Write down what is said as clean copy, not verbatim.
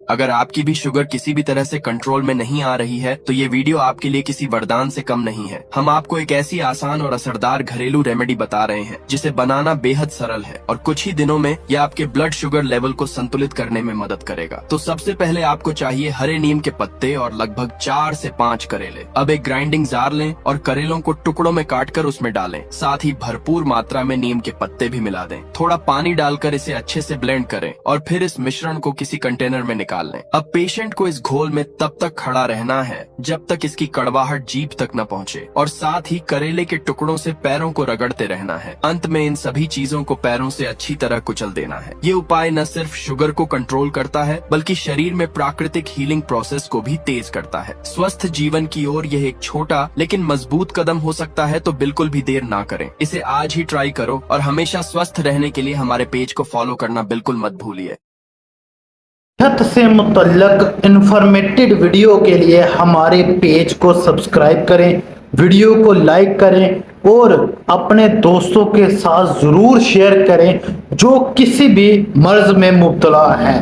अगर आपकी भी शुगर किसी भी तरह से कंट्रोल में नहीं आ रही है तो ये वीडियो आपके लिए किसी वरदान से कम नहीं है। हम आपको एक ऐसी आसान और असरदार घरेलू रेमेडी बता रहे हैं जिसे बनाना बेहद सरल है और कुछ ही दिनों में यह आपके ब्लड शुगर लेवल को संतुलित करने में मदद करेगा। तो सबसे पहले आपको चाहिए हरे नीम के पत्ते और लगभग 4 से 5 करेले। अब एक ग्राइंडिंग जार लें और करेलों को टुकड़ों में काटकर उसमें डालें। साथ ही भरपूर मात्रा में नीम के पत्ते भी मिला दें। थोड़ा पानी डालकर इसे अच्छे से ब्लेंड करें और फिर इस मिश्रण को किसी कंटेनर में निकाल लें। अब पेशेंट को इस घोल में तब तक खड़ा रहना है जब तक इसकी कड़वाहट जीभ तक न पहुंचे और साथ ही करेले के टुकड़ों से पैरों को रगड़ते रहना है। अंत में इन सभी चीजों को पैरों से अच्छी तरह कुचल देना है। ये उपाय न सिर्फ शुगर को कंट्रोल करता है बल्कि शरीर में प्राकृतिक हीलिंग प्रोसेस को भी तेज करता है। स्वस्थ जीवन की ओर यह एक छोटा लेकिन मजबूत कदम हो सकता है, तो बिल्कुल भी देर ना करें। इसे आज ही ट्राई करो और हमेशा स्वस्थ रहने के लिए हमारे पेज को फॉलो करना बिल्कुल मत भूलिए। सेहत से मुतल्लक इंफॉर्मेटिव वीडियो के लिए हमारे पेज को सब्सक्राइब करें, वीडियो को लाइक करें और अपने दोस्तों के साथ जरूर शेयर करें जो किसी भी मर्ज में मुब्तला हैं।